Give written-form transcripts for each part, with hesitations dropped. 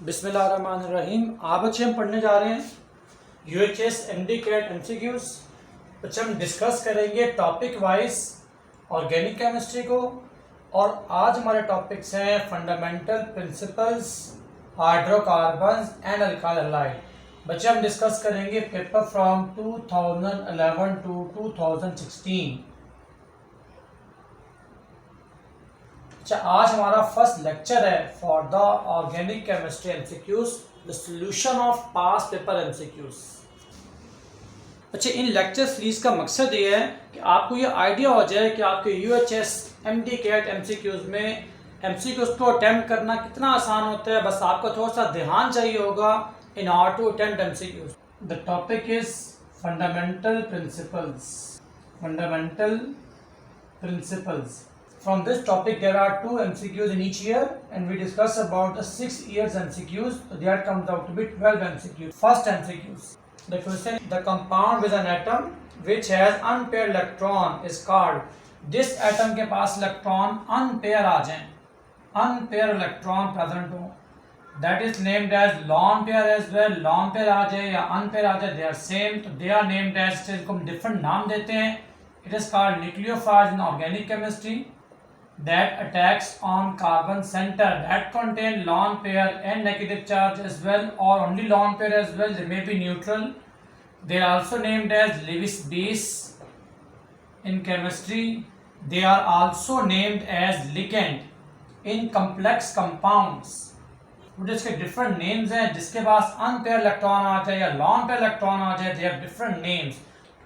बिस्मिल्लाहिर्रहमानिर्रहीम। आज बच्चे हम पढ़ने जा रहे हैं यूएचएस एमडी कैट एमसीक्यूज। बच्चे हम डिस्कस करेंगे टॉपिक वाइज ऑर्गेनिक केमिस्ट्री को, और आज हमारे टॉपिक्स हैं fundamental principles, hydrocarbons and alkyl halide. बच्चे हम डिस्कस करेंगे पेपर फ्रॉम 2011 टू 2016। अच्छा, आज हमारा फर्स्ट लेक्चर है for the organic chemistry MCQs, the solution of past paper MCQs. अच्छा, इन लेक्चर सीरीज का मकसद ये है कि आपको ये आइडिया हो जाए कि आपके यूएचएस एमडी कैट एमसीक्यूज में एमसीक्यूज को अटेम्प्ट करना कितना आसान होता है। बस आपको थोड़ा सा ध्यान चाहिए होगा in order to attempt MCQs. The topic is fundamental principles. Fundamental principles. From this topic there are 2 MCQs in each year, and we discuss about the 6 years MCQs, so that comes out to be 12 MCQs. First MCQs. The question: the compound with an atom which has unpaired electron is called. जिस atom के पास electron unpair आ जाए, unpaired electron present हो, that is named as lone pair as well. lone pair आ जाए या unpair आ जाए, they are same, तो they are named as, इसको हम डिफरेंट नाम देते हैं. It is called nucleophiles in organic chemistry. That attacks on carbon center that contain lone pair and negative charge as well, or only lone pair as well. They may be neutral. They are also named as Lewis base in chemistry. They are also named as ligand in complex compounds. तो जिसके different names हैं, जिसके पास unpaired electron आ जाए या lone pair electron आ जाए, they have different names.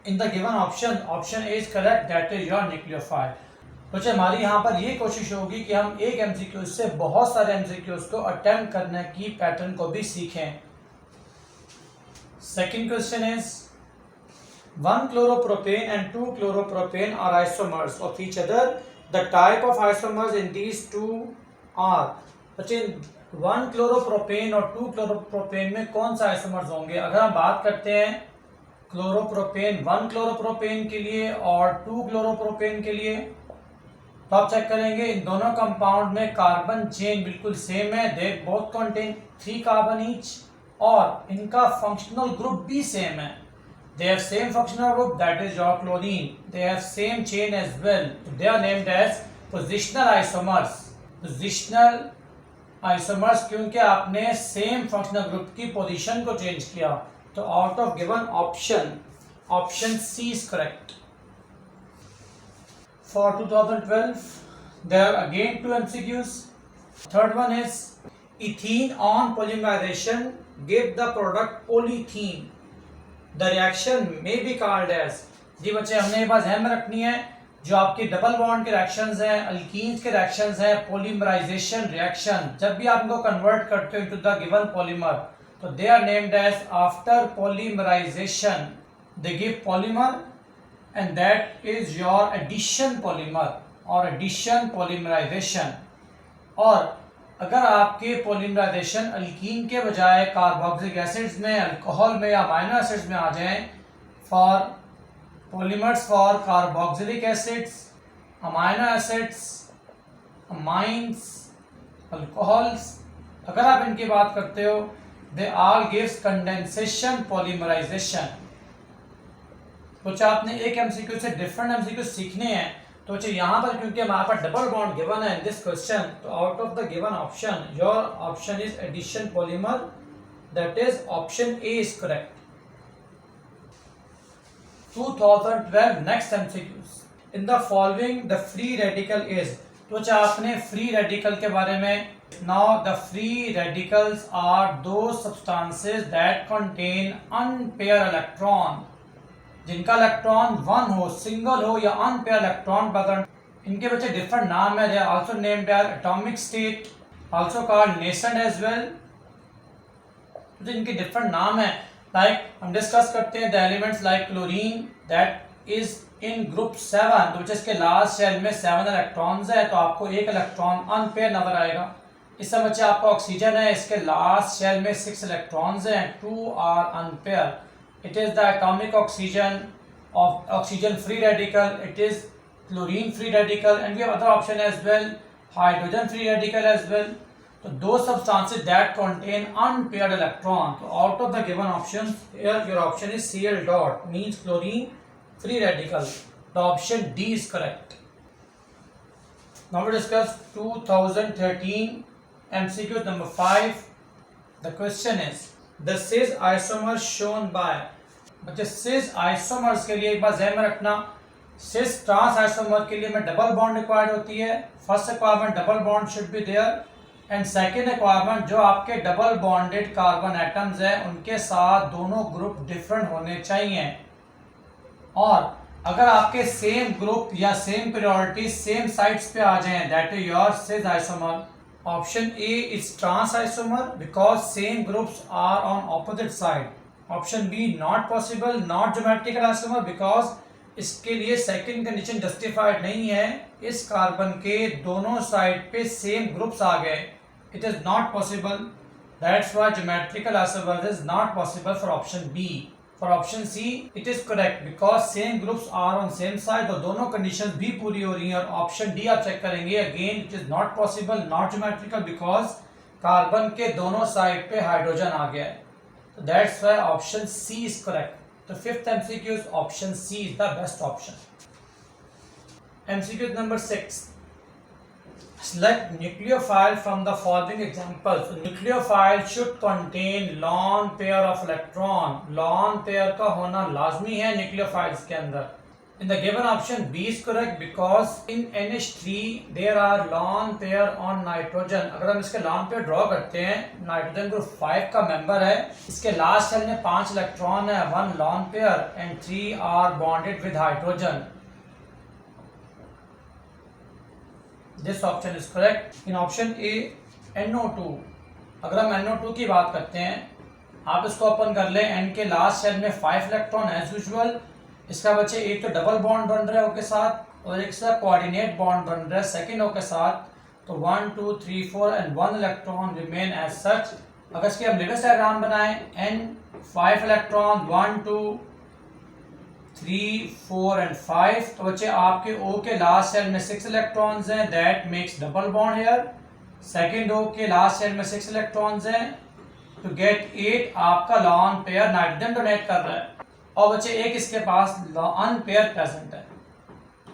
In the given option A is correct. That is your nucleophile. तो हमारी यहाँ पर ये कोशिश होगी कि हम एक एमसीक्यूज से बहुत सारे एमसीक्यूज को अटेम्प्ट करने की पैटर्न को भी सीखें. Second question is 1 chloropropan and 2 chloropropan are isomers of each other. The type of isomers in these two are. बच्चे 1 chloropropan और 2 chloropropan में कौन सा आइसोमर्स होंगे? अगर हम बात करते हैं क्लोरोप्रोपेन 1 chloropropan के लिए और 2 chloropropan के लिए, तो आप चेक करेंगे इन दोनों कंपाउंड में कार्बन चेन बिल्कुल सेम है. They both contain 3 carbon each, और इनका फंक्शनल ग्रुप भी सेम है. They have same functional group, that is your chlorine. They have same chain as well. They are named as positional isomers. Positional isomers क्योंकि आपने same functional group की position को change किया. तो out of given option C is correct. For 2012, there are again 2 MCQs. Third one is ethene on polymerization give the product polyethene. The reaction may be called as. जी बच्चे, हमने ये बात ध्यान में रखनी है, जो आपके डबल बॉन्ड के रिएक्शंस हैं, अल्कीन्स के रिएक्शंस हैं, पोलीमराइजेशन रिएक्शन, जब भी आप इनको कन्वर्ट करते हो इनटू द गिवन पॉलीमर, तो they are named as after polymerisation they give polymer, and that is your addition polymer or addition polymerization. और अगर आपके पोलीमराइजेशन अल्कीन के बजाय कार्बोक्सिलिक एसिड्स में, अल्कोहल में या अमाइनो एसिड्स में आ जाएं, for polymers for carboxylic acids, amino acids, amines, alcohols, अगर आप इनकी बात करते हो, they all gives condensation polymerisation. कुछ आपने एक एमसीक्यू से डिफरेंट एमसीक्यू सीखने हैं, तो यहाँ पर क्योंकि हमारे पास डबल बॉन्ड गिवन है इन दिस क्वेश्चन, तो out of the given option your option is addition polymer, that is option A is correct. 2012 next MCQs. In the following the free radical is. तो आपने free radical के बारे में, now the free radicals are those substances that contain unpair electron, जिनका electron 1 हो, single हो या unpaired electron present. इनके बच्चे डिफरेंट नाम है. They are also named as atomic state, also called nascent as well. तो इनके डिफरेंट नाम है. लाइक हम डिस्कस करते हैं the elements like chlorine, that is in group 7, तो इसके लास्ट शेल में 7 इलेक्ट्रॉन्स है, तो आपको एक इलेक्ट्रॉन अनपेयर नजर आएगा. इससे बच्चे आपका ऑक्सीजन है, इसके लास्ट शेल में 6 इलेक्ट्रॉन्स हैं, 2 are unpair. It is the atomic oxygen of oxygen free radical. It is chlorine free radical, and we have other option as well, hydrogen free radical as well. तो those substances that contain unpaired electron, तो out of the given option your option is Cl dot means chlorine free radical, the option D is correct. Now we discuss 2013 MCQ number 5. The question is the cis isomers shown by. बच्चे cis isomers के लिए एक बार ध्यान में रखना, cis trans isomer के लिए में डबल बॉन्ड रिक्वायर्ड होती है. First requirement double bond should be there and second requirement जो आपके डबल बॉन्डेड कार्बन एटम्स है उनके साथ दोनों ग्रुप डिफरेंट होने चाहिए. और अगर आपके सेम ग्रुप या सेम प्रियोरिटी सेम साइड्स पे आ जाएं, that is your cis isomer. Option A is trans isomer because same groups are on opposite side. Option B not possible, not geometrical isomer because इसके लिए second condition justified नहीं है. इस carbon के दोनों साइड पे सेम ग्रुप्स आ गए, it is not possible. That's why geometrical isomer is not possible for option B. For option C, it is correct because same groups are on same side. तो दोनों conditions भी पूरी हो रही हैं. और option D आप चेक करेंगे, again it is not possible, not geometrical because carbon के दोनों साइड पे हाइड्रोजन आ गया है. तो that's why option C is correct. तो fifth MCQ is option C is the best option. MCQ number 6. Select nucleophile from the following examples. So, nucleophile should contain lone pair of electron. Lone pair का होना लाजमी है nucleophiles के अंदर. In the given option B is correct because in NH3 there are lone pair on nitrogen. अगर हम इसके lone pair draw करते हैं, नाइट्रोजन ग्रुप 5 का मेंबर है, इसके लास्ट शेल में 5 इलेक्ट्रॉन है, 1 lone pair and 3 are bonded with hydrogen. This option is correct. In option A, NO2. अगर हम NO2 की बात करते हैं, आप इसको ओपन कर लें, N के लास्ट शेल में 5 इलेक्ट्रॉन एज यूजुअल. इसका बच्चे एक तो डबल बॉन्ड बन रहा है O के साथ और एक से कोऑर्डिनेट बॉन्ड बन रहा है सेकेंड O के साथ. तो 1 2 3 4 and 1 electron remain as such. अगर इसके हम लेटेस्ट डायग्राम बनाएं, N 5 इलेक्ट्रॉन 1 2 3 4 एंड 5. तो बच्चे आपके O के लास्ट शेल में 6 इलेक्ट्रॉन्स हैं, that makes double bond here. Second O के लास्ट शेल में 6 इलेक्ट्रॉन्स हैं. टू गेट 8 आपका लॉन पेयर नाइट्रोजन डोनेट कर रहा है. और बच्चे एक इसके पास अनपेयर प्रेजेंट है.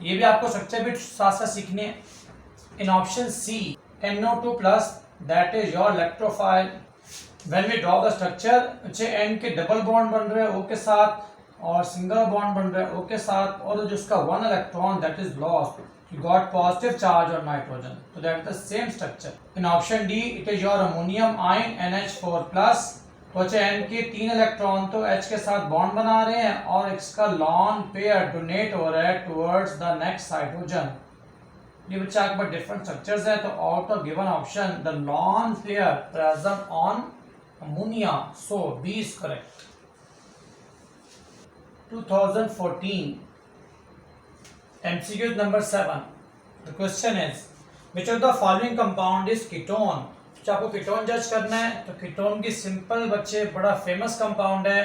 ये भी आपको स्ट्रक्चर भी साथ साथ सीखने हैं. In option C, NO2 plus that is your electrophile. When we draw the structure, बच्चे N के डबल बॉन्ड बन रहे हैं O के साथ और सिंगल बॉन्ड बन रहा है O के साथ, और जो उसका 1 electron that is lost, you got positive charge on nitrogen. तो that is the same structure. In option D it is your ammonium ion NH4 plus. तो N के 3 इलेक्ट्रॉन तो H के साथ बॉन्ड बना रहे हैं और इसका लॉन पेयर डोनेट हो रहा है टुवर्ड्स द नेक्स्ट हाइड्रोजन. ये बच्चा आपके पास डिफरेंट स्ट्रक्चर्स है. तो out of given option the lone pair present on ammonia, so B is correct. 2014 MCQ number 7. The question is which of the following compound is ketone. तो आपको ketone जज करना है. तो कीटोन की सिंपल बच्चे बड़ा फेमस कंपाउंड है.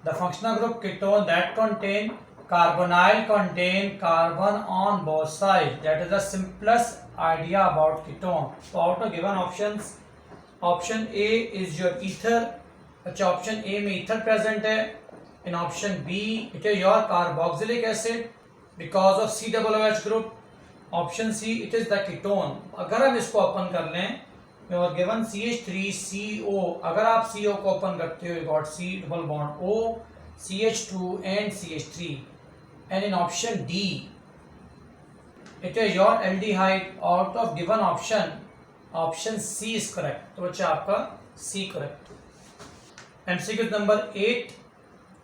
The functional group ketone that contain carbonyl contain carbon on both side, that is the simplest idea about ketone. तो out of given options, option A is your ether. अच्छा, option A में ether present है. In option B, it is your carboxylic acid because of COOH group. Option C, it is the ketone. अगर हम इसको open कर लें, you are given CH3CO. अगर आप CO को ओपन करते हो, you got C double bond O, CH2 and CH3. And in option D, it is your aldehyde. Out of given option, option C is correct. तो बच्चा आपका C correct. MCQ number 8.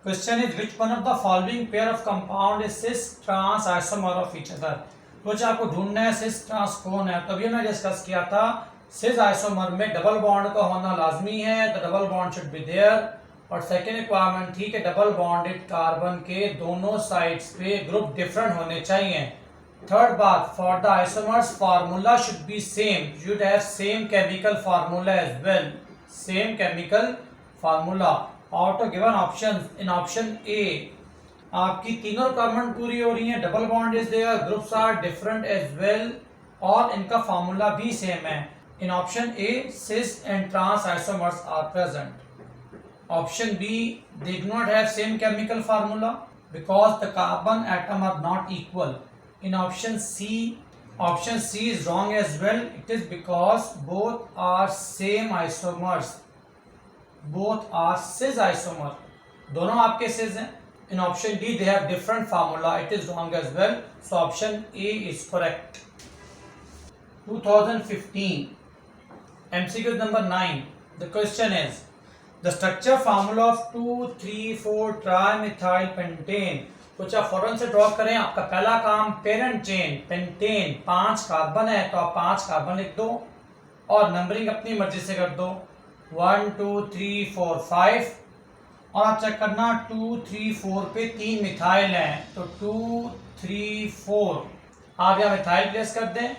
Question is which one of the following pair of compound is cis trans isomer of each other. तो आपको ढूंढना है cis trans कौन है. तभी हमने डिस्कस किया था cis isomer में डबल बॉन्ड का होना लाजमी है. The double bond should be there. और सेकेंड रिक्वायरमेंट थी कि डबल बॉन्डेड कार्बन के दोनों साइड्स पे ग्रुप डिफरेंट होने चाहिए. थर्ड बात, for the isomers formula should be same. You should have same chemical formula as well. Same chemical formula. Out of given option, in option A आपकी तीनों requirement पूरी हो रही हैं. Double bond is there, groups are different as well और इनका formula भी same है. In option A, cis and trans isomers are present. Option B, they do not have same chemical formula because the carbon atom are not equal. In option C is wrong as well. It is because both are same isomers. Both are cis isomer. दोनों आपके cis हैं. In option D, they have different formula. It is wrong as well. So option A is correct. 2015 MCQ number 9. The question is, the structure formula of 2,3,4 trimethyl pentane. कुछ आप फौरन से draw करें. आपका पहला काम पेरेंट चेन पेंटेन 5 कार्बन है तो आप 5 कार्बन लिख दो और नंबरिंग अपनी मर्जी से कर दो 1 2 3 4 5 और आप चेक करना 2 3 4 पे 3 मिथाइल हैं तो 2 3 4 आप यहाँ मिथाइल प्लेस कर दें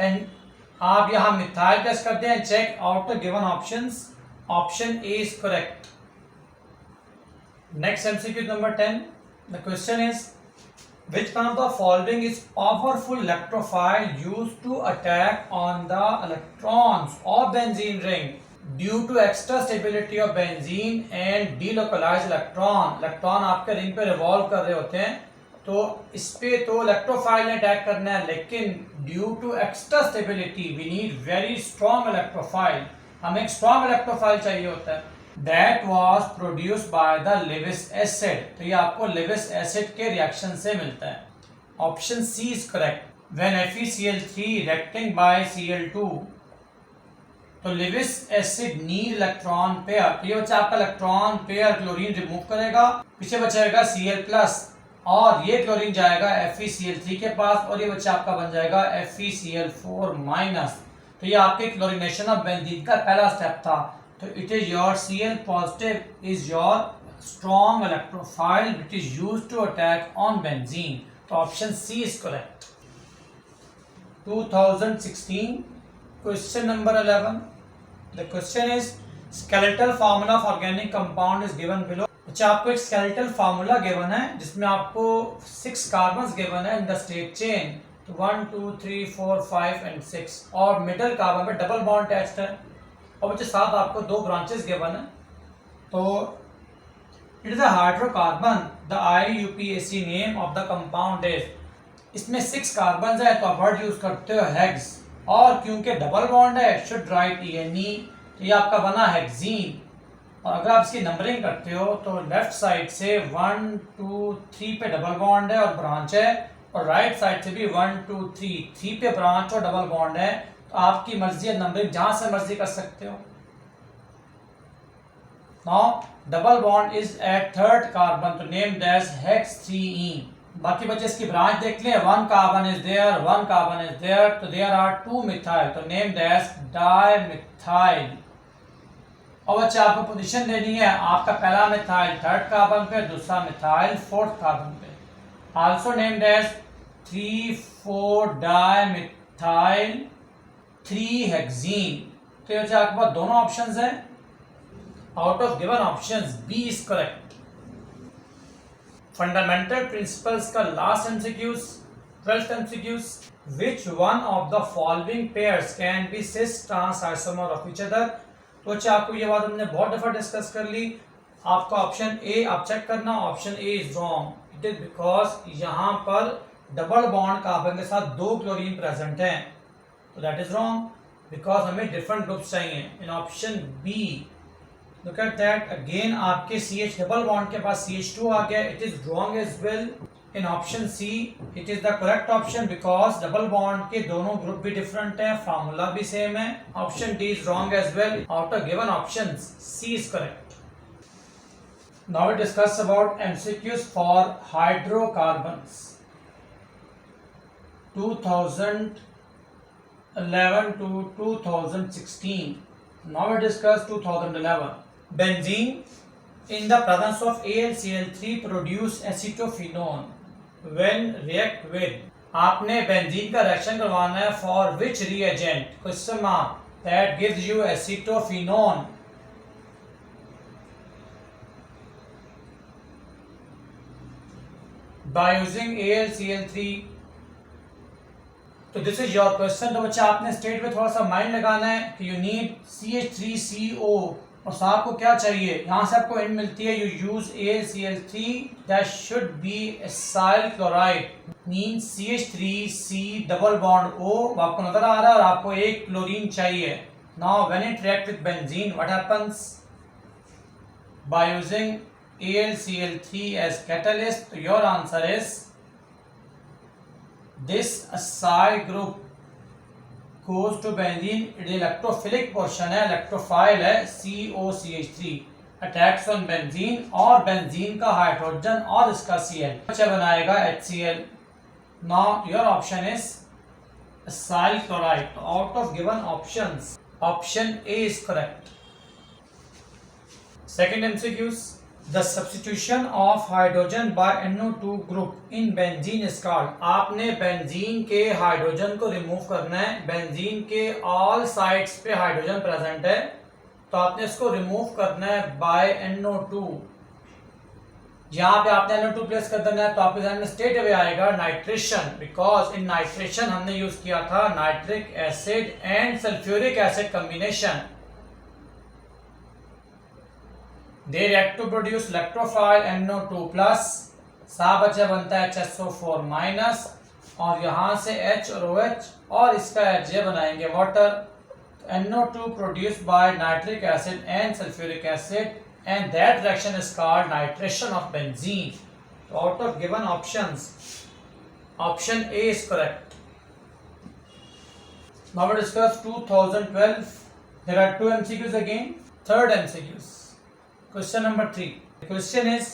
एंड आप यहाँ मिथाइल प्लेस कर दें. Check out the given options. Option A is correct. Next MCQ number 10. The question is, which one of the following is powerful electrophile used to attack on the electrons of benzene ring due to extra stability of benzene and delocalized electron. Electron आपके ring पे revolve कर रहे होते हैं तो इस पे तो इलेक्ट्रोफाइल ने अटैक करना है, लेकिन due to extra stability we need very strong electrophile. हमें एक स्ट्रॉन्ग इलेक्ट्रोफाइल चाहिए होता है. That was produced by the Lewis acid. तो ये आपको Lewis acid के रिएक्शन से मिलता है. Option C is correct. When FeCl3 reacting by Cl2 तो Lewis acid need electron pair. तो ये बच्चा आपका इलेक्ट्रॉन पेयर क्लोरीन रिमूव करेगा, पीछे बचेगा Cl+ और ये क्लोरीन जाएगा FeCl3 के पास और ये बच्चा आपका बन जाएगा FeCl4-. तो ये आपके क्लोरीनेशन ऑफ बेंजीन का पहला स्टेप था. तो it is your Cl positive is your strong electrophile which is used to attack on benzene. तो option C is correct. 2016 question number 11. The question is, skeletal formula of organic compound is given below. अच्छा आपको एक skeletal formula given है जिसमें आपको 6 carbons given है in the state chain. तो 1 2 3 4 5 and 6 और मिडल कार्बन में डबल बॉन्ड अटैच्ड है और बच्चे साथ आपको 2 ब्रांचेस गिवन है. तो it is a hydrocarbon. The IUPAC name of the compound is. इसमें 6 कार्बन है तो आप वर्ड यूज करते हो हेक्स और क्योंकि डबल बॉन्ड है शुड राइट ENE. तो ये आपका बना हेक्सीन. और अगर आप इसकी नंबरिंग करते हो तो लेफ्ट साइड से 1 2 3 पे डबल बॉन्ड है और ब्रांच है और राइट साइड से भी 1 2 3 पे ब्रांच और डबल बॉन्ड है. तो आपकी मर्जी है, नंबरिंग जहां से मर्जी कर सकते हो. Now double bond is at third carbon तो नेम्ड एज हेक्स 3E. बाकी बच्चे इसकी ब्रांच देख लें. 1 carbon is there, 1 carbon is there तो देयर आर 2 मिथाइल तो नेम्ड एज डाइमिथाइल. और बच्चे आपको पोजीशन देनी है. आपका पहला मिथाइल थर्ड कार्बन पे, दूसरा मिथाइल फोर्थ कार्बन पे. Also named as 3,4 dimethyl 3 hexene. तो ये आपके पास दोनों ऑप्शंस हैं. Out of given options B is correct. Fundamental principles का last MCQs 12th MCQs. Which one of the following pairs can be cis trans isomer of each other. तो अच्छा आपको ये बात हमने बहुत दफा डिस्कस कर ली. आपका ऑप्शन ए आप चेक करना. Option A is wrong. It is because यहाँ पर डबल बॉन्ड कार्बन के साथ 2 क्लोरीन प्रेजेंट हैं. तो दैट इज रॉन्ग बिकॉज हमें डिफरेंट ग्रुप्स चाहिए. In option B look at that again आपके CH डबल बॉन्ड के पास CH2 आ गया. It is wrong as well. In option C it is the correct option because double bond के दोनों group भी डिफरेंट हैं, फार्मूला भी सेम है. Option D is wrong as well. Out of given options C is correct. Now we discuss about MCQs for hydrocarbons 2011 to 2016. Now we discuss 2011. Benzene in the presence of AlCl3 produce acetophenone when react with. आपने benzene का reaction करवाना है for which reagent? Question mark. That gives you acetophenone. By using AlCl3. तो this is your question. तो बच्चा आपने state पे थोड़ा सा माइंड लगाना है कि यू नीड CH3CO और साहब को क्या चाहिए, यहाँ से आपको एंड मिलती है you use AlCl3 that should B acyl chloride means CH3C double bond O आपको नजर आ रहा है और आपको एक क्लोरीन चाहिए। Now when it react with benzene what happens, by using AlCl3 as catalyst, so your answer is this acyl group goes to benzene, it electrophilic portion है, electrophile है, COCH3 attacks on benzene और benzene का hydrogen और इसका Cl बच्चा बनाएगा HCl। now your option is acyl chloride। तो out of given options option A is correct। second MCQs, the substitution of hydrogen by NO2 group in benzene is called। आपने benzene के hydrogen को remove करना है, benzene के all sides पे hydrogen present है तो आपने इसको रिमूव करना है बाय NO2। यहाँ पे आपने NO2 प्लेस कर देना है तो आपके ध्यान में स्टेट अवे आएगा नाइट्रेशन, बिकॉज इन नाइट्रेशन हमने यूज किया था nitric acid and sulphuric acid combination. They react to produce electrophile NO2 plus, सा बच्चा बनता है HSO4 माइनस और यहाँ से H और OH और इसका HJ बनाएंगे water. NO2 produced by nitric acid and sulfuric acid and that reaction is called nitration of benzene। So out of given options option A is correct। Now we discuss 2012, there are two MCQs again। third MCQs, question number 3, the question is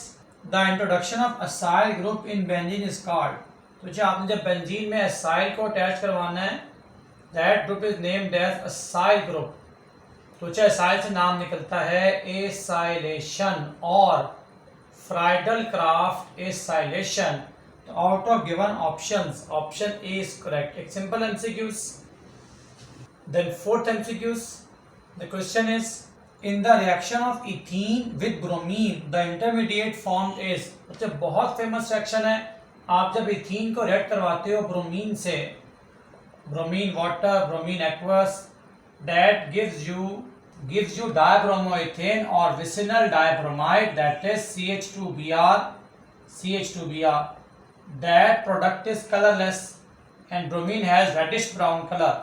the introduction of acyl group in benzene is called। तो जो आपने जब benzene में acyl को attach करवाना है that group is named as acyl group। तो जो acyl से नाम निकलता है acylation और फ्राइडल क्राफ्ट acylation। तो out of given options option A is correct। एक simple MCQs। then fourth MCQs, the question is in the reaction of ethene with bromine the intermediate formed is। अच्छा बहुत famous reaction है, आप जब ethene को react करवाते हो bromine से, bromine water, bromine aqueous, that gives you dibromoethane or vicinal dibromide that is CH2Br। that product is colorless and bromine has reddish brown color।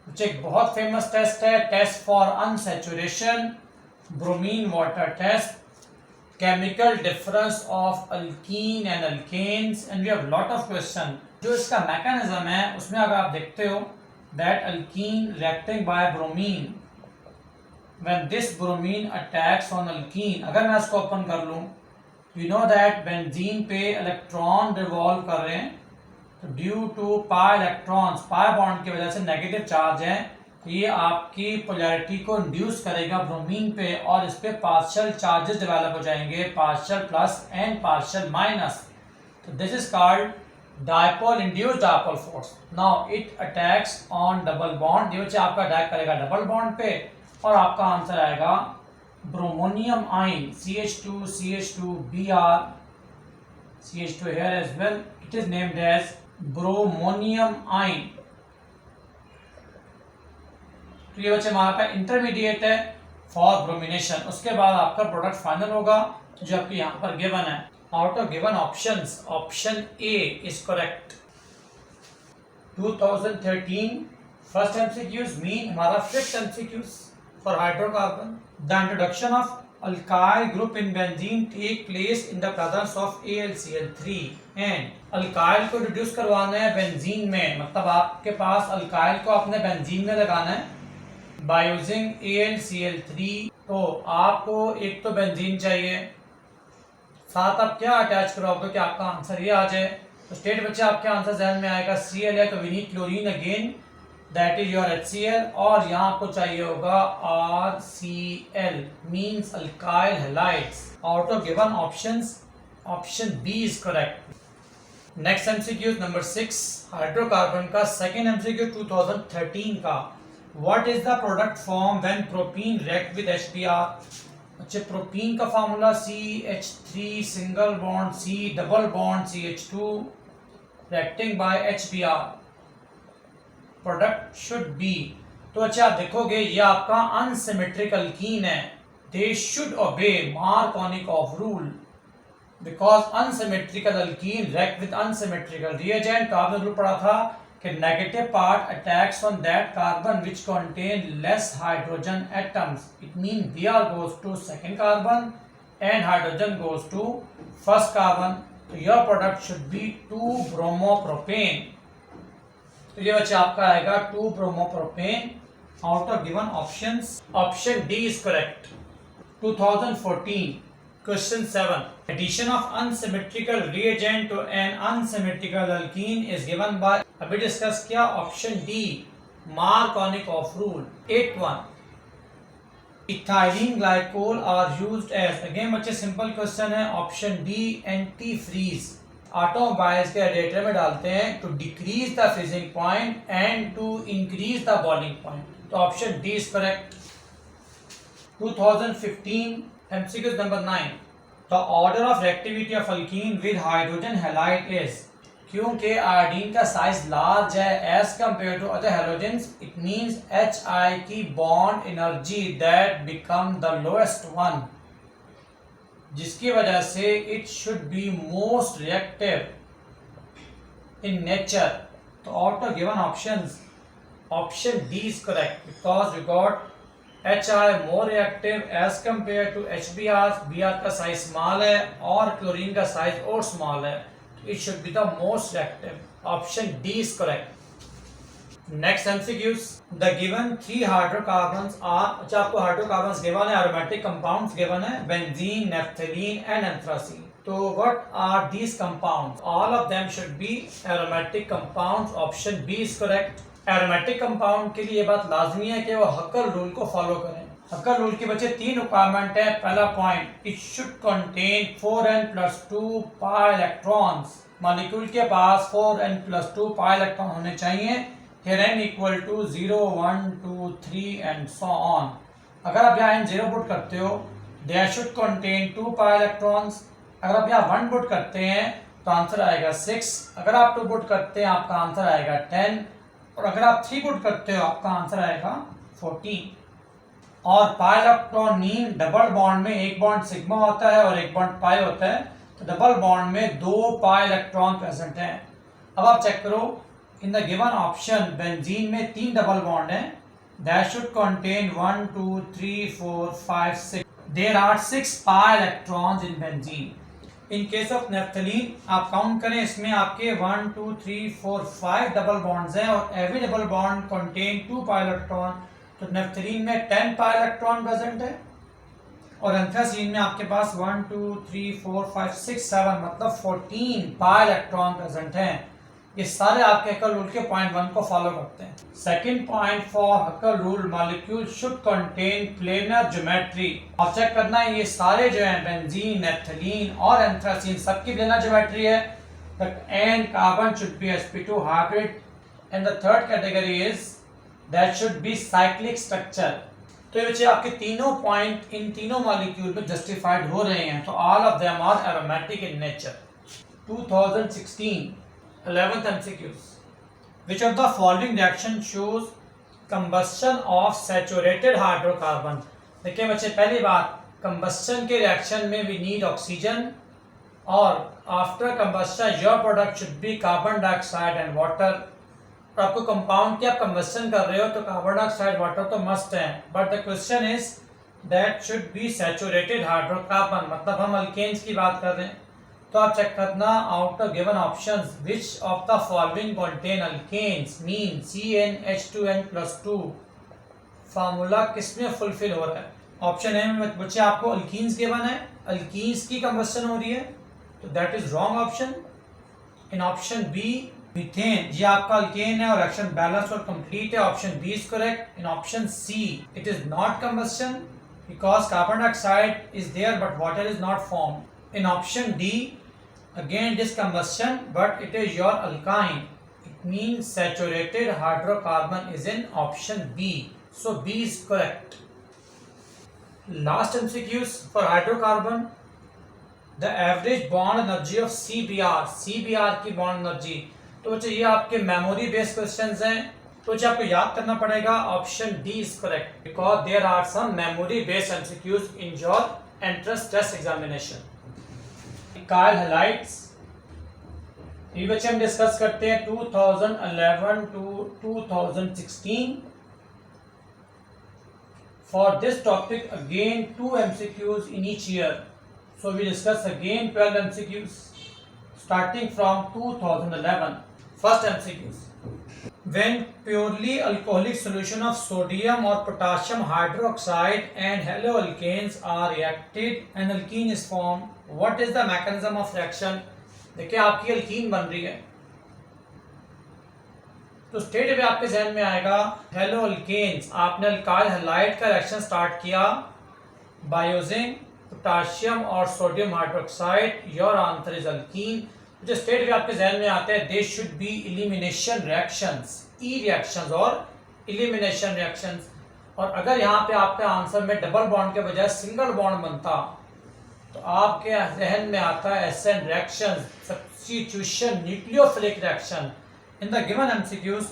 which एक बहुत फेमस टेस्ट है, test for unsaturation bromine water test, chemical difference of alkene and alkanes and we have lot of question। जो इसका mechanism है उसमें अगर आप देखते हो that alkene reacting by bromine when this bromine attacks on alkene, अगर मैं इसको ओपन कर लूं you know that बेंजीन पे इलेक्ट्रॉन रिवॉल्व कर रहे हैं तो due to pi electrons, pi bond की वजह से नेगेटिव चार्ज है तो ये आपकी पोलैरिटी को इंड्यूस करेगा ब्रोमीन पे और इस पे पार्शियल चार्जेस डेवलप हो जाएंगे, partial plus and partial minus. तो this is called dipole induced dipole force. Now it attacks on double bond, ये बच्चा आपका अटैक करेगा डबल बॉन्ड पे और आपका आंसर आएगा bromonium ion CH2Br, CH2 here as well, it is named as bromonium ion. तो ये बच्चे हमारा इंटरमीडिएट है फॉर ब्रोमिनेशन, उसके बाद आपका प्रोडक्ट फाइनल होगा जो आपके यहाँ पर गिवन है। Out of given options option A is correct. 2013 first MCQs mean हमारा fifth MCQs for hydrocarbon. The introduction of alkyl group in benzene take place in the presence of AlCl3 and alkyl को reduce करवाना है benzene में, मतलब आपके पास alkyl को अपने benzene में लगाना है by using AlCl3। तो आपको एक तो बेंजीन चाहिए, साथ आप क्या अटैच कराओगे कि आपका आंसर ये आ जाए। तो स्टेट बच्चे आपके आंसर ध्यान में आएगा Cl है तो we need chlorine again that is your HCl और यहाँ आपको चाहिए होगा RCl means alkyl halides. Out of given options option B is correct. Next MCQ number 6 hydrocarbon का सेकेंड MCQ 2013 का। What is the product form when propene react with HBr। अच्छा propene का formula CH3 single bond C double bond CH2 reacting by HBr। Product should be. तो अच्छा आप देखोगे ये आपका अनसिमेट्रिक अल्कीन है। दे शुड ओबे Markovnikov rule because unsymmetrical alkyne react with unsymmetrical reagent. तो आपने रूल पढ़ा था कि negative part attacks on that carbon which contain less hydrogen atoms. It mean Br goes to second carbon and hydrogen goes to first carbon. तो your product should be 2-bromopropane। तो ये बच्चे आपका आएगा 2-bromopropane out of given options। Option D is correct। 2014 question 7 addition of unsymmetrical reagent to an unsymmetrical alkene is given by। अभी discuss किया option D Markovnikov rule. 8.1 ethylene glycol are used as. अगेन बच्चे simple question है। Option D antifreeze. Automobiles के radiator में डालते हैं to decrease the freezing point and to increase the boiling point. तो option D is correct. 2015 MCQ नंबर 9 the order of reactivity of alkene with hydrogen halide is. क्योंकि iodine का size large है as compare to other halogens, it means HI की bond energy that become the lowest one, जिसकी वजह से it should be most reactive in nature. तो out of given options option D is correct because you got HI more reactive as compare to HBr। Br का size small है और chlorine का size और small है। It should be the most reactive. Option D is correct. Next MCQs. The given 3 hydrocarbons are। अच्छा आपको hydrocarbons given है, aromatic compounds given है, benzene, naphthalene and anthracene। तो what are these compounds? All of them should be aromatic compounds. Option B is correct. Aromatic compound के लिए ये बात लाजमी है कि वो हक्कर रूल को फॉलो करें। हक्कर रूल के बच्चे 3 रिक्वायरमेंट है। पहला point, it should contain 4n+2 pi electrons. Molecule के पास 4n+2 पाई इलेक्ट्रॉन होने चाहिए। Here n equal to 0, 1, 2, 3 and so on। अगर आप यहाँ n0 पुट करते हो they should contain 2 pi electrons. अगर आप यहाँ 1 पुट करते हैं तो आंसर आएगा 6। अगर आप 2 पुट करते हैं आपका आंसर आएगा 10 और अगर आप 3 पुट करते हो आपका आंसर आएगा 14। और pi electron mean double bond में एक बॉन्ड सिग्मा होता है और एक बॉन्ड पाई होता है। तो डबल बॉन्ड में 2 पाई इलेक्ट्रॉन प्रेजेंट हैं। अब आप चेक करो in the given option benzene में 3 डबल बॉन्ड हैं। That should contain 1, 2, 3, 4, 5, 6। There are 6 pi electrons in benzene. In case of naphthalene आप काउंट करें, इसमें आपके 1, 2, 3, 4, 5 डबल बॉन्ड्स हैं और every double bond contain 2 pi electron. तो नेफ्थलीन में 10 पाई इलेक्ट्रॉन प्रेजेंट है और एंथ्रासीन में आपके पास 1, 2, 3, 4, 5, 6, 7 मतलब 14 पाई इलेक्ट्रॉन प्रेजेंट हैं। ये सारे आपके हक्कर रूल के पॉइंट 1 को फॉलो करते हैं। Second point for Huckel rule, molecule should contain planar geometry. आप चेक करना है ये सारे जो हैं बेंजीन, नेफ्थलीन और एंथ्रासीन सबकी प्लेनर ज्योमेट्री है। And carbon should be sp2 hybrid and the third category is that should be cyclic structure. तो ये बच्चे आपके तीनों पॉइंट इन तीनों मॉलिक्यूल में जस्टिफाइड हो रहे हैं। तो all of them are aromatic in nature. 2016 11th MCQs which of the following reaction shows combustion of saturated hydrocarbon। देखिए बच्चे पहली बात, combustion के रिएक्शन में we need oxygen और after combustion your product should be carbon dioxide and water। और आपको compound की आप कंबस्शन कर रहे हो तो कार्बन डाइऑक्साइड वाटर तो मस्ट है, but the question is that should B saturated hydrocarbon, मतलब हम अल्केन्स की बात कर रहे हैं। तो आप चेक करना out of given options which of the following contain alkanes mean CnH2n+2। Formula किसमें फुलफिल हो रहा है? ऑप्शन ए में बच्चे आपको अल्कीन्स गिवन है, अल्कीन्स की कंबस्शन हो रही है तो that is wrong option. In option B methane, ये आपका अल्केन है और रिएक्शन बैलेंस और कंप्लीट है। Option B is correct. In option C it is not combustion because carbon dioxide is there but water is not formed. In option D again it is combustion but it is your alkyne, it means saturated hydrocarbon is in option B, so B is correct. Last MCQs for hydrocarbon, the average bond energy of CBr, CBr की bond energy. तो बच्चे ये आपके memory based questions हैं। तो जो आपको याद करना पड़ेगा option D is correct because there are some memory based MCQs in your entrance test examination. कायल हैलाइड्स ये बच्चे हम डिस्कस करते हैं 2011 to 2016। For this topic again 2 MCQs in each year. So we discuss again 12 MCQs starting from 2011. First MCQs. When purely alcoholic solution of sodium or potassium hydroxide and haloalkanes are reacted and alkene is formed, what is the mechanism of reaction? देखिए आपकी alkene बन रही है तो state में आपके जहन में आएगा हेलो अल्केन्स। आपने अल्काइल हैलाइड का रिएक्शन स्टार्ट किया बाय यूजिंग पोटाशियम और sodium hydroxide, your answer is alkyne. जो स्टेट में आपके जहन में आते हैं they should be elimination reactions, E reactions और एलिमिनेशन रिएक्शंस। और अगर यहाँ पे आपके आंसर में डबल बॉन्ड के बजाय सिंगल बॉन्ड बनता तो आपके जहन में आता है SN reaction, substitution, nucleophilic reaction. In the given MCQs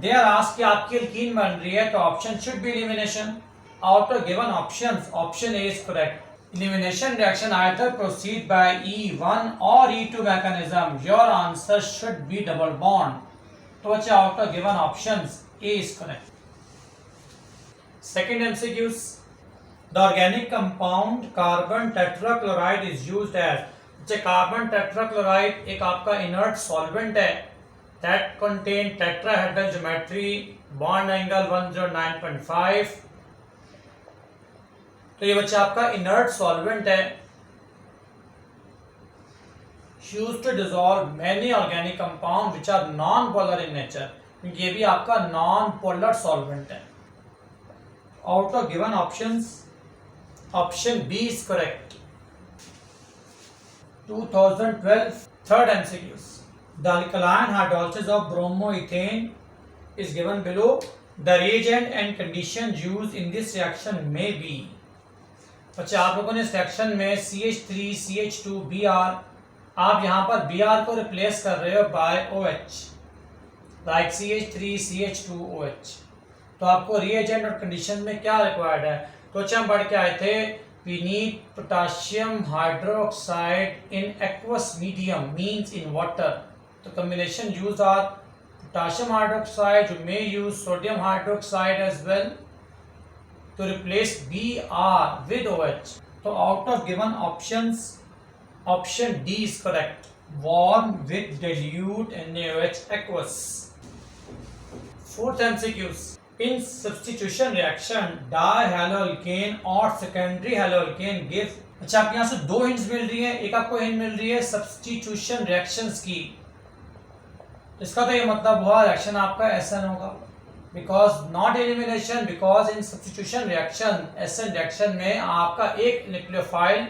they are asked कि आपकी अल्कीन बन रही है तो option should be elimination. Out of given options option A is correct. Elimination reaction either proceed by E1 और E2 mechanism, your answer should be double bond. तो बच्चे out of given options A is correct. Second MCQs the organic compound carbon tetrachloride is used as. Carbon tetrachloride एक आपका inert solvent है that contain tetrahedral geometry, bond angle 109.5। तो ये बच्चा आपका inert solvent है used to dissolve many organic compounds which are non-polar in nature, क्योंकि ये भी आपका non-polar solvent है। Out of given options option B is correct। 2012 third MCQs the alkaline hydrolysis of bromoethane is given below, the reagent and conditions used in this reaction may be। अच्छा आप लोगों ने इस रिएक्शन में CH3 CH2 Br, आप यहाँ पर Br को रिप्लेस कर रहे हो bye OH like CH3 CH2 OH। तो आपको रिएजेंट और कंडीशन में क्या रिक्वायर्ड है? तो अच्छा हम पढ़ के आए थे we need potassium hydroxide in aqueous medium means in water। तो combination used are potassium hydroxide, you may use sodium hydroxide as well to replace Br with OH। तो out of given options option D is correct, warm with dilute NaOH aqueous। Fourth MCQs in substitution reaction dihaloalkane or secondary haloalkane give। अच्छा आपके यहाँ से दो hints मिल रही है, एक आपको हिंट मिल रही है सब्स्टिट्यूशन रिएक्शंस की, इसका तो ये मतलब हुआ रिएक्शन आपका SN होगा because not elimination, because in substitution reaction SN reaction में आपका एक न्यूक्लियोफाइल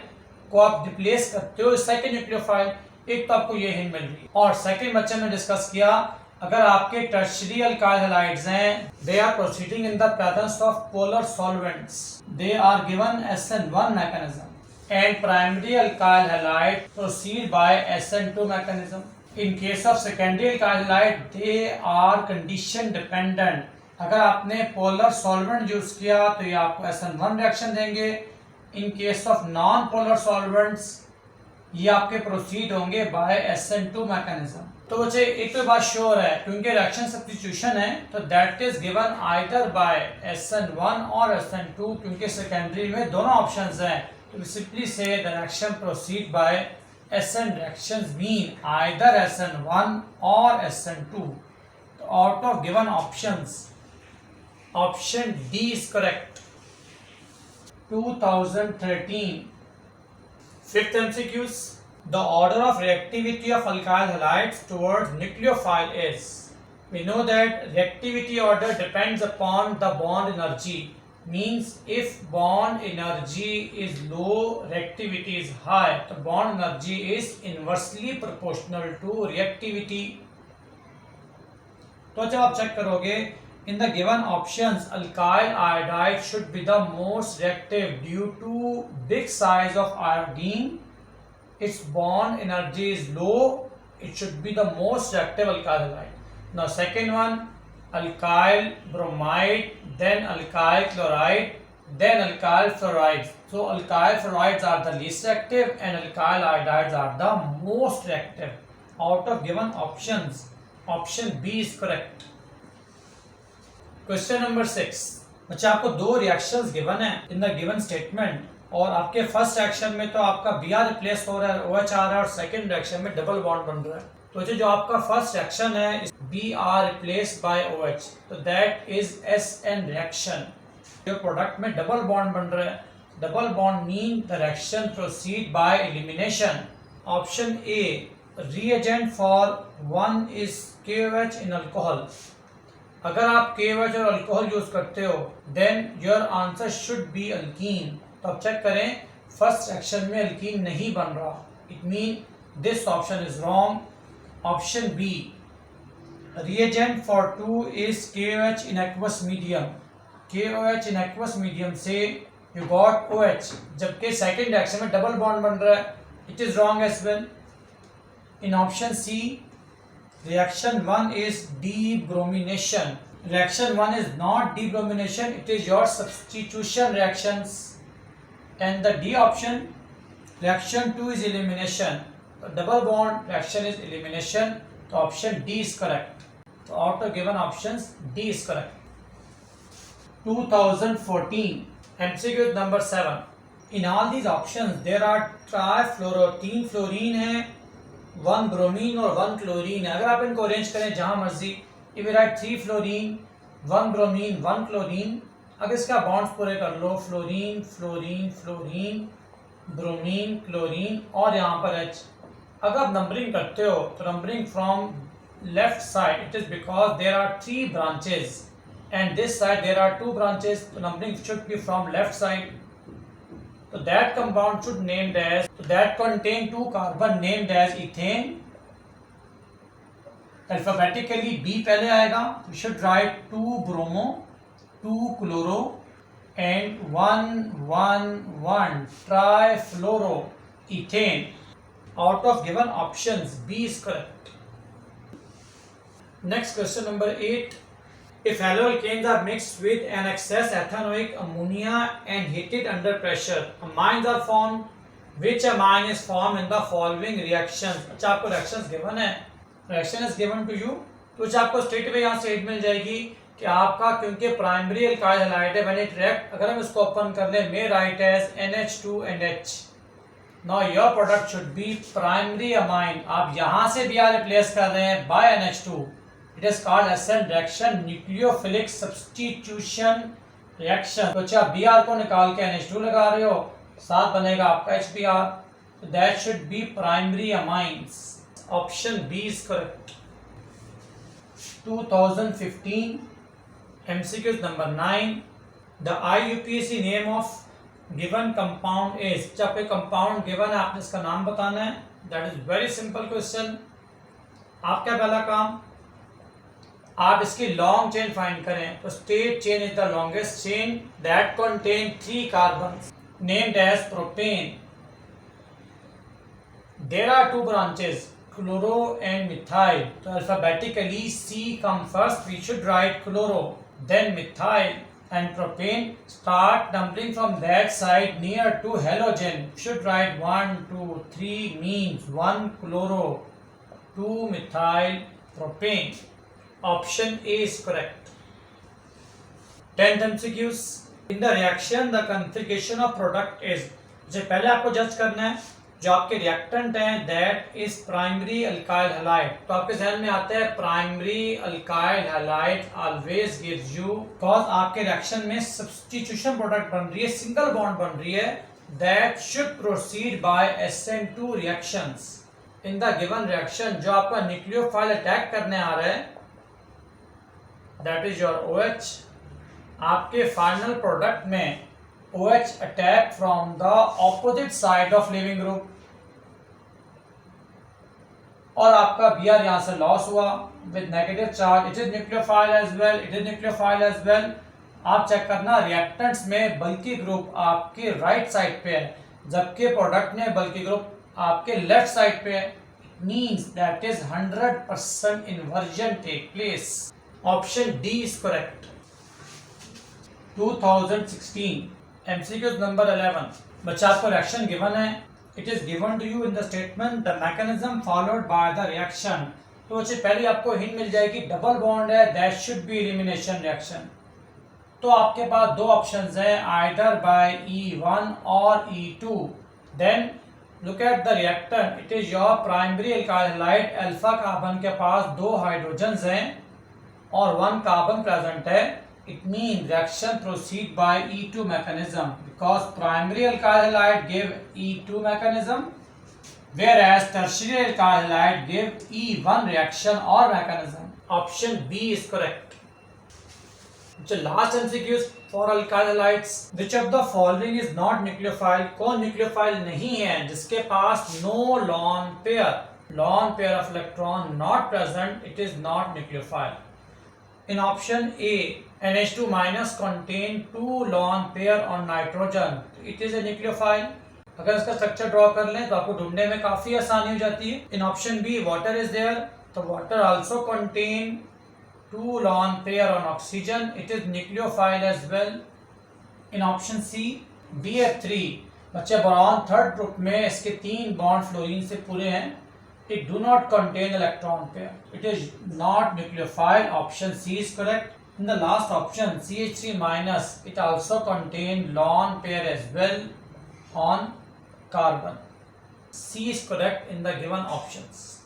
को आप रिप्लेस करते हो सेकंड न्यूक्लियोफाइल, एक तो आपको ये हिंट मिल रही है। और सेकंड बच्चे में डिस्कस किया अगर आपके टर्शियरी अल्काइल हैलाइड्स हैं they are proceeding in the presence of polar solvents, they are given SN1 mechanism and primary alkyl halide proceed by SN2 mechanism. In case of secondary alkyl halide they are condition dependent। अगर आपने polar solvent use किया तो ये आपको SN1 reaction देंगे। In case of non polar solvents ये आपके proceed होंगे बाय SN2 मैकेनिज्म। तो बच्चे एक तो बात श्योर है क्योंकि रिएक्शन सब्स्टिट्यूशन है तो that is given either bye SN1 और SN2, क्योंकि सेकेंडरी में दोनों ऑप्शंस हैं तो सिंपली से the reaction proceed bye SN reactions mean either SN1 or SN2। So out of given options option D is correct। 2013 fifth MCQs the order of reactivity of alkyl halides towards nucleophile is। We know that reactivity order depends upon the bond energy, means if bond energy is low reactivity is high, तो bond energy is inversely proportional to reactivity। तो जब आप check करोगे in the given options alkyl iodide should be the most reactive due to big size of iodine, its bond energy is low, it should be the most reactive alkyl halide। Now second one alkyl bromide, then alkyl chloride, then alkyl fluorides. So alkyl fluorides are the least reactive and alkyl iodides are the most reactive. Out of given options, option B is correct. Question number 6. अच्छा, आपको दो reactions given है इन the given statement, और आपके first reaction में तो आपका Br replace हो रहा है, OH आ रहा है, और सेकंड रिएक्शन में डबल बॉन्ड बन रहा है. तो जो आपका फर्स्ट रिएक्शन है Br रिप्लेस बाय OH, तो दैट इज SN रिएक्शन. जो प्रोडक्ट में डबल बॉन्ड बन रहा है, double bond mean the reaction proceed by elimination. Option A, reagent for one is KOH in alcohol. अगर आप KOH और अल्कोहल यूज करते हो then your answer should be alkene. तो अब चेक करें, फर्स्ट रिएक्शन में अल्कीन नहीं बन रहा, it mean this option is wrong. Option B, reagent for two is KOH in aqueous medium. KOH in aqueous medium से you got OH, जबकि second reaction में डबल बॉन्ड बन रहा है, it is wrong as well. In option C, reaction 1 is debromination. Reaction 1 is not debromination, it is your substitution reactions. And the D option, reaction 2 is elimination. The double bond reaction is elimination. So option D is correct. So out of given options, D is correct. 2014 MCQ number 7. In all these options, there are trifluoro, 3 fluorine है, 1 bromine और 1 chlorine है. अगर आप इनको arrange करें जहां मर्जी, if you write 3 fluorine, 1 bromine, 1 chlorine, अगर इसका बॉन्ड्स पूरे कर लो, fluorine fluorine fluorine, bromine chlorine और यहाँ पर H. अगर आप नंबरिंग करते हो तो numbering from left side, it is because there are 3 branches and this side there are 2 branches, तो numbering should be from left side. So that compound should named as, so that contain 2 carbon named as ethane. Alphabetically B पहले आएगा, we should write 2 bromo, 2 chloro and 1 trifluoro ethane. Out of given options, B is correct. Next question number 8. If haloalkanes are mixed with an excess ethanoic ammonia and heated under pressure, amines are formed. Which amine is formed in the following reactions? अच्छा, आपको reactions given है, reaction is given to you, तो आपको straight away यहाँ से hit मिल जाएगी कि आपका, क्योंकि primary alkyl halide है, when it react, अगर हम इसको open कर लें, may write as NH2 and H. Now your product should be primary amine. आप यहाँ से Br replace कर रहे हैं by NH2. It is called SN reaction, nucleophilic substitution reaction. तो अच्छा, Br को निकाल के NH2 लगा रहे हो, साथ बनेगा आपका HBr. So that should be primary amines. Option B is correct. 2015 MCQ number 9. The IUPAC name of given compound is. जब कोई compound given है, आपने इसका नाम बताना है. That is very simple question. आपका पहला काम, आप इसकी लॉन्ग चेन फाइंड करें. तो straight chain is the longest chain that contain 3 carbons named as propane. There are 2 branches, chloro and methyl. तो alphabetically C come first, we should write chloro, then methyl and propane. Start numbering from that side near to halogen. Should write 1 2 3 means 1 chloro, 2 methyl propane. Option A is correct. 10th MCQs. In the reaction, the configuration of product is. जो पहले आपको जज करना है, जो आपके reactant हैं, that is primary alkyl halide. तो आपके ध्यान में आता है primary alkyl halide always gives you, because आपके रिएक्शन में सब्स्टिट्यूशन प्रोडक्ट बन रही है, सिंगल बॉन्ड बन रही है, that should proceed by SN2 reactions. In the given reaction जो आपका न्यूक्लियोफाइल अटैक करने आ रहा है, दैट इज योर OH. आपके फाइनल प्रोडक्ट में OH attack from the opposite side of leaving group, और आपका Br यहाँ से लॉस हुआ with negative charge. It is nucleophile as well. It is nucleophile as well. आप चेक करना, reactants में बल्कि ग्रुप आपके राइट साइड पे है, जबकि प्रोडक्ट में बल्कि ग्रुप आपके लेफ्ट साइड पे है. It means that is 100% inversion take place. Option D is correct. 2016 MCQ number 11. बच्चा आपको रिएक्शन गिवन है. It is given to you in the statement the mechanism followed by the reaction. तो बच्चे पहले आपको hint मिल जाएगी डबल बॉन्ड है, that should be elimination reaction. तो आपके पास दो ऑप्शंस हैं, either by E1 और E2. Then look at the reactant. It is your primary alkyl halide. Alpha carbon के पास दो हाइड्रोजन्स हैं और 1 कार्बन प्रेजेंट है. It means reaction proceed by E2 mechanism because primary alkyl halide give E2 mechanism, whereas tertiary alkyl halide give E1 reaction or mechanism. Option B is correct. The last MCQ for alkyl halides. Which of the following is not nucleophile? कौन nucleophile नहीं है जिसके पास no lone pair of electron not present, it is not nucleophile. In option A, NH2 minus contain 2 lone pair on nitrogen, it is a nucleophile. अगर इसका structure draw कर लें तो आपको ढूंढने में काफी आसानी हो जाती है. In option B, water is there, तो water also contain 2 lone pair on oxygen, it is nucleophile as well. In option C, BF3, बच्चे बोरॉन थर्ड ग्रुप में इसके 3 बॉन्ड फ्लोरीन से पूरे हैं. It do not contain electron pair. It is not nucleophile. Option C is correct. In the last option, CH3 minus, it also contain lone pair as well on carbon. C is correct in the given options.